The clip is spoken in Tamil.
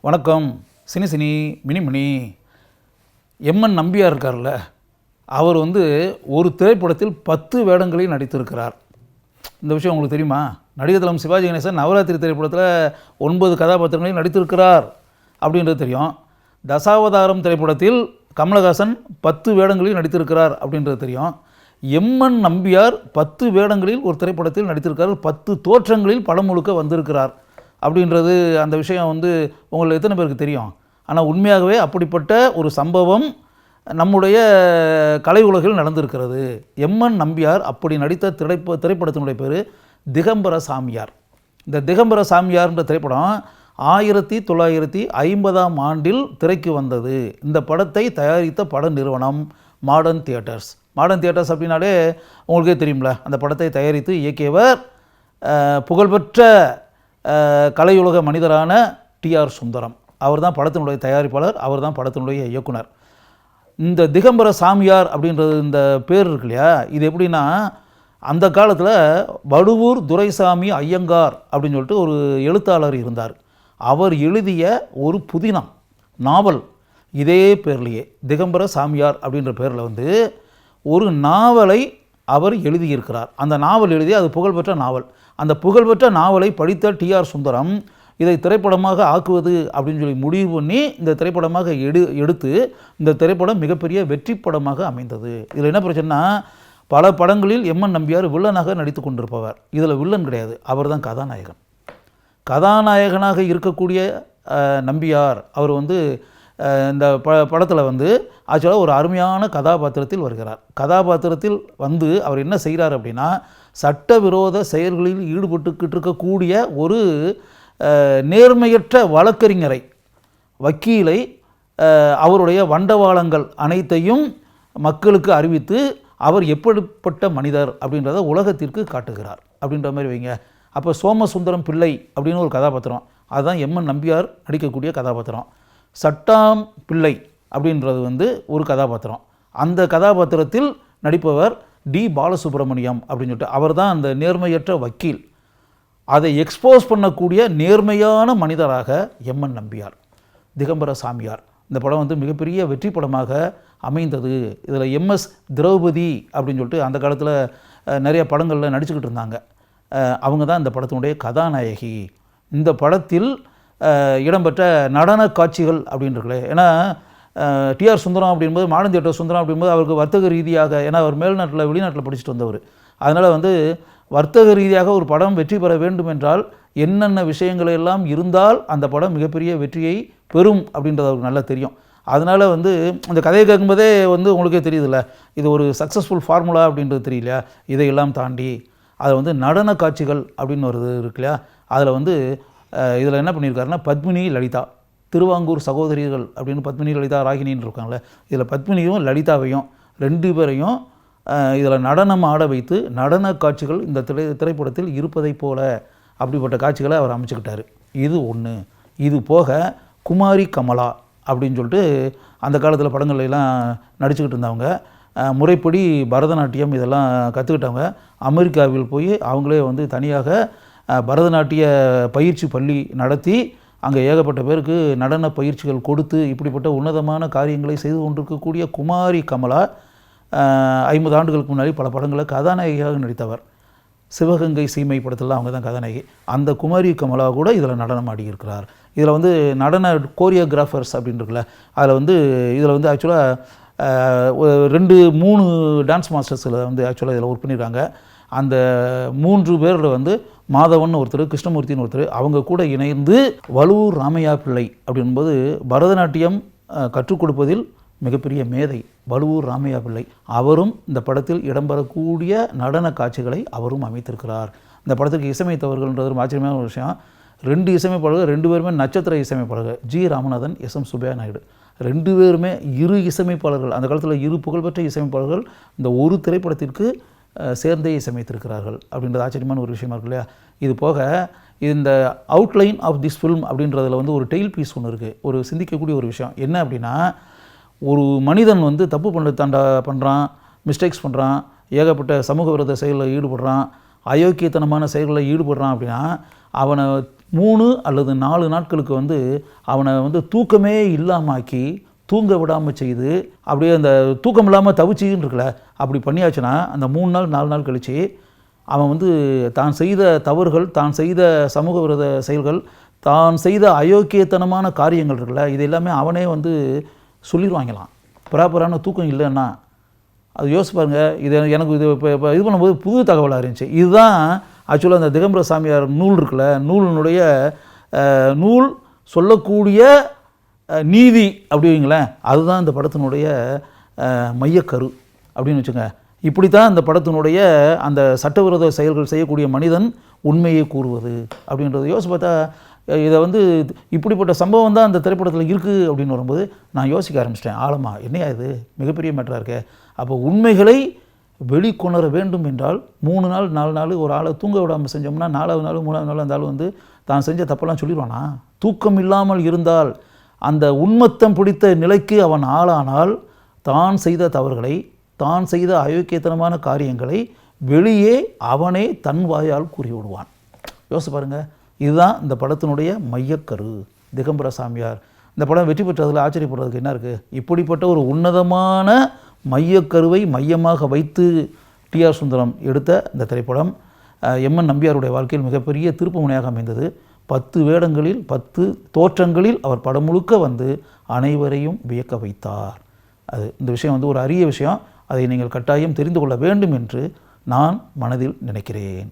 வணக்கம். சினி மினிமணி எம்என் நம்பியார் இருக்கார்ல, அவர் ஒரு திரைப்படத்தில் 10 வேடங்களில் நடித்திருக்கிறார். இந்த விஷயம் உங்களுக்கு தெரியுமா? நடிகர் தலம் சிவாஜி கணேசன் நவராத்திரி திரைப்படத்தில் 9 கதாபாத்திரங்களில் நடித்திருக்கிறார் அப்படின்றது தெரியும். தசாவதாரம் திரைப்படத்தில் கமலஹாசன் 10 வேடங்களில் நடித்திருக்கிறார் அப்படின்றது தெரியும். எம்என் நம்பியார் 10 வேடங்களில் ஒரு திரைப்படத்தில் நடித்திருக்கிறார். 10 தோற்றங்களில் படம் முழுக்க வந்திருக்கிறார் அப்படின்றது அந்த விஷயம் உங்களுக்கு எத்தனை பேருக்கு தெரியும்? ஆனால் உண்மையாகவே அப்படிப்பட்ட ஒரு சம்பவம் நம்முடைய கலை உலகில் நடந்திருக்கிறது. எம்என் நம்பியார் அப்படி நடித்த திரைப்படத்தினுடைய பேர் திகம்பர சாமியார். இந்த திகம்பர சாமியார்ன்ற திரைப்படம் 1950ஆம் ஆண்டில் திரைக்கு வந்தது. இந்த படத்தை தயாரித்த பட நிறுவனம் மாடர்ன் தியேட்டர்ஸ். மாடர்ன் தியேட்டர்ஸ் அப்படின்னாலே உங்களுக்கே தெரியும்ல, அந்த படத்தை தயாரித்து இயக்கியவர் புகழ்பெற்ற கலையுலக மனிதரான டிஆர் சுந்தரம். அவர் தான் படத்தினுடைய தயாரிப்பாளர், அவர் தான் படத்தினுடைய இயக்குனர். இந்த திகம்பர சாமியார் அப்படின்றது இந்த பேர் இருக்கு இல்லையா, இது எப்படின்னா அந்த காலத்தில் வடுவூர் துரைசாமி ஐயங்கார் அப்படின்னு சொல்லிட்டு ஒரு எழுத்தாளர் இருந்தார். அவர் எழுதிய ஒரு புதினம் நாவல் இதே பேர்லேயே திகம்பர சாமியார் அப்படின்ற பேரில் ஒரு நாவலை அவர் எழுதியிருக்கிறார். அந்த நாவல் எழுதி அது புகழ்பெற்ற நாவல். அந்த புகழ்பெற்ற நாவலை படித்த டிஆர் சுந்தரம் இதை திரைப்படமாக ஆக்குவது அப்படின்னு சொல்லி முடிவு பண்ணி இந்த திரைப்படமாக எடுத்து இந்த திரைப்படம் மிகப்பெரிய வெற்றி படமாக அமைந்தது. இதில் என்ன பிரச்சனைனா, பல படங்களில் எம்என் நம்பியார் வில்லனாக நடித்து கொண்டிருப்பவர். இதில் வில்லன் கிடையாது, அவர் தான் கதாநாயகன். கதாநாயகனாக இருக்கக்கூடிய நம்பியார் அவர் இந்த படத்தில் ஆக்சுவலாக ஒரு அருமையான கதாபாத்திரத்தில் வருகிறார். கதாபாத்திரத்தில் அவர் என்ன செய்கிறார் அப்படின்னா, சட்டவிரோத செயல்களில் ஈடுபட்டுக்கிட்டு இருக்கக்கூடிய ஒரு நேர்மையற்ற வழக்கறிஞரை, வக்கீலை, அவருடைய வண்டவாளங்கள் அனைத்தையும் மக்களுக்கு அறிவித்து அவர் எப்படிப்பட்ட மனிதர் அப்படின்றத உலகத்திற்கு காட்டுகிறார் அப்படின்ற மாதிரி வைங்க. அப்போ சோமசுந்தரம் பிள்ளை அப்படின்னு ஒரு கதாபாத்திரம், அதுதான் எம்என் நம்பியார் நடிக்கக்கூடிய கதாபாத்திரம். சட்டாம் பிள்ளை அப்படின்றது ஒரு கதாபாத்திரம். அந்த கதாபாத்திரத்தில் நடிப்பவர் டி பாலசுப்ரமணியம் அப்படின்னு சொல்லிட்டு அவர் தான் அந்த நேர்மையற்ற வக்கீல். அதை எக்ஸ்போஸ் பண்ணக்கூடிய நேர்மையான மனிதராக எம்என் நம்பியார். திகம்பர சாமியார் இந்த படம் மிகப்பெரிய வெற்றி படமாக அமைந்தது. இதில் எம்எஸ் திரௌபதி அப்படின்னு சொல்லிட்டு அந்த காலத்தில் நிறைய படங்களில் நடிச்சுக்கிட்டு இருந்தாங்க. அவங்க தான் இந்த படத்தினுடைய கதாநாயகி. இந்த படத்தில் இடம்பெற்ற நடன காட்சிகள் அப்படின்றீங்களே, ஏன்னா டிஆர் சுந்தரம் அப்படின்போது மாடர்ன் தியேட்டர் சுந்தரம் அப்படின்போது அவருக்கு வர்த்தக ரீதியாக, ஏன்னா அவர் வெளிநாட்டில் படிச்சுட்டு வந்தவர், அதனால் வர்த்தக ரீதியாக ஒரு படம் வெற்றி பெற வேண்டும் என்றால் என்னென்ன விஷயங்கள் எல்லாம் இருந்தால் அந்த படம் மிகப்பெரிய வெற்றியை பெறும் அப்படின்றது அவருக்கு நல்லா தெரியும். அதனால் அந்த கதையை கேட்கும்போதே உங்களுக்கே தெரியுதுல்ல, இது ஒரு சக்ஸஸ்ஃபுல் ஃபார்முலா அப்படின்றது தெரியலையா. இதையெல்லாம் தாண்டி அதை நடன காட்சிகள் அப்படின்னு வருது இருக்கு இல்லையா, அதில் இதில் என்ன பண்ணியிருக்காருன்னா, பத்மினி லலிதா, திருவாங்கூர் சகோதரிகள் அப்படின்னு பத்மினி லலிதா ராகினின்னு இருக்காங்களே, இதில் பத்மினியும் லலிதாவையும் 2 பேரையும் இதில் நடனம் ஆட வைத்து நடன காட்சிகள் இந்த திரைப்படத்தில் இருப்பதைப் போல அப்படிப்பட்ட காட்சிகளை அவர் அமைச்சுக்கிட்டார். இது ஒன்று. இது போக குமாரி கமலா அப்படின்னு சொல்லிட்டு அந்த காலத்தில் படங்கள்லாம் நடிச்சுக்கிட்டு இருந்தவங்க, முறைப்படி பரதநாட்டியம் இதெல்லாம் கற்றுக்கிட்டவங்க, அமெரிக்காவில் போய் அவங்களே தனியாக பரதநாட்டிய பயிற்சி பள்ளி நடத்தி அங்கே ஏகப்பட்ட பேருக்கு நடன பயிற்சிகள் கொடுத்து இப்படிப்பட்ட உன்னதமான காரியங்களை செய்து கொண்டிருக்கக்கூடிய குமாரி கமலா 50 ஆண்டுகளுக்கு முன்னாடி பல படங்களில் கதாநாயகியாக நடித்தவர். சிவகங்கை சீமை படத்தில் அவங்க தான் கதாநாயகி. அந்த குமாரி கமலா கூட இதில் நடனம் ஆடியிருக்கிறார். இதில் நடன கோரியோகிராஃபர்ஸ் அப்படின்னு இருக்குல்ல, அதில் இதில் ஆக்சுவலாக 2-3 டான்ஸ் மாஸ்டர்ஸில் ஆக்சுவலாக இதில் ஒர்க் பண்ணிடுறாங்க. அந்த 3 பேரில் மாதவன் ஒருத்தர், கிருஷ்ணமூர்த்தின்னு ஒருத்தர், அவங்க கூட இணைந்து வழுவூர் ராமையா பிள்ளை அப்படின்போது பரதநாட்டியம் கற்றுக் கொடுப்பதில் மிகப்பெரிய மேதை வழுவூர் ராமையா பிள்ளை. அவரும் இந்த படத்தில் இடம்பெறக்கூடிய நடன காட்சிகளை அவரும் அமைத்திருக்கிறார். இந்த படத்துக்கு இசையமைத்தவர்கள்ன்றது ஒரு ஆச்சரியமான ஒரு விஷயம். 2 இசையமைப்பாளர்கள், 2 பேருமே நட்சத்திர இசையமைப்பாளர்கள். G Ramanathan, S M. சுப்பையா நாயுடு 2 பேருமே 2 இசையமைப்பாளர்கள். அந்த காலத்தில் 2 புகழ்பெற்ற இசையமைப்பாளர்கள் இந்த ஒரு திரைப்படத்திற்கு சேர்ந்தே இசையமைத்திருக்கிறார்கள் அப்படின்றது ஆச்சரியமான ஒரு விஷயமா இருக்கு இல்லையா. இது போக இந்த அவுட்லைன் ஆஃப் திஸ் ஃபில்ம் அப்படின்றதில் ஒரு டெய்ல் பீஸ் ஒன்று இருக்குது. ஒரு சிந்திக்கக்கூடிய ஒரு விஷயம் என்ன அப்படின்னா, ஒரு மனிதன் தப்பு பண்ணுறான், மிஸ்டேக்ஸ் பண்ணுறான், ஏகப்பட்ட சமூக விரோத செயலில் ஈடுபடுறான், அயோக்கியத்தனமான செயல்களில் ஈடுபடுறான் அப்படின்னா அவனை 3 அல்லது 4 நாட்களுக்கு வந்து அவனை வந்து தூக்கமே இல்லாமாக்கி தூங்க விடாமல் செய்து அப்படியே அந்த தூக்கம் இல்லாமல் தவிச்சின்னு இருக்குல்ல, அப்படி பண்ணியாச்சுன்னா அந்த 3 நாள் 4 நாள் கழித்து அவன் வந்து தான் செய்த தவறுகள், தான் செய்த சமூக விரோத செயல்கள், தான் செய்த அயோக்கியத்தனமான காரியங்கள் இருக்குல்ல, இது எல்லாமே அவனே வந்து சொல்லிடுவாங்களாம். ப்ராப்பரான தூக்கம் இல்லைன்னா. அது யோசிச்சு பாருங்கள். இது எனக்கு இது இப்போ இது பண்ணும்போது புது தகவலாக இருந்துச்சு. இதுதான் ஆக்சுவலாக அந்த திகம்பர சாமியார் நூல் இருக்குல்ல, நூலினுடைய நூல் சொல்லக்கூடிய நீதி அப்படிங்களேன், அதுதான் இந்த படத்தினுடைய மையக்கரு அப்படின்னு வச்சுங்க. இப்படி தான் இந்த படத்தினுடைய அந்த சட்டவிரோத செயல்கள் செய்யக்கூடிய மனிதன் உண்மையை கூறுவது அப்படின்றது யோசிச்சு பார்த்தா, இதை வந்து இப்படிப்பட்ட சம்பவம் தான் அந்த திரைப்படத்தில் இருக்குது அப்படின்னு வரும்போது நான் யோசிக்க ஆரம்பிச்சிட்டேன் ஆழமாக. என்னையா இது மிகப்பெரிய மேட்டராக இருக்கே. அப்போ உண்மைகளை வெளிக்கொணர வேண்டும் என்றால் 3 நாள் 4 நாள் ஒரு ஆளை தூங்க விடாமல் செஞ்சோம்னா 4வது நாள் 3வது நாள் அந்த ஆள் வந்து தான் செஞ்ச தப்பெல்லாம் சொல்லிடுவானா? தூக்கம் இல்லாமல் இருந்தால் அந்த உன்மத்தம் பிடித்த நிலைக்கு அவன் ஆளானால் தான் செய்த தவறுகளை, தான் செய்த அயோக்கியத்தனமான காரியங்களை வெளியே அவனே தன் வாயால் கூறிவிடுவான். யோசிச்சு பாருங்கள். இதுதான் இந்த படத்தினுடைய மையக்கரு. திகம்பர சாமியார் இந்த படம் வெற்றி பெற்றதில் ஆச்சரியப்படுறதுக்கு என்ன இருக்குது? இப்படிப்பட்ட ஒரு உன்னதமான மையக்கருவை மையமாக வைத்து டி.ஆர். சுந்தரம் எடுத்த இந்த திரைப்படம் எம்.என். நம்பியாருடைய வாழ்க்கையில் மிகப்பெரிய திருப்பு முனையாக அமைந்தது. 10 வேடங்களில் 10 தோற்றங்களில் அவர் படம் முழுக்க வந்து அனைவரையும் வியக்க வைத்தார். அது இந்த விஷயம் வந்து ஒரு அரிய விஷயம். அதை நீங்கள் கட்டாயம் தெரிந்து கொள்ள வேண்டும் என்று நான் மனதில் நினைக்கிறேன்.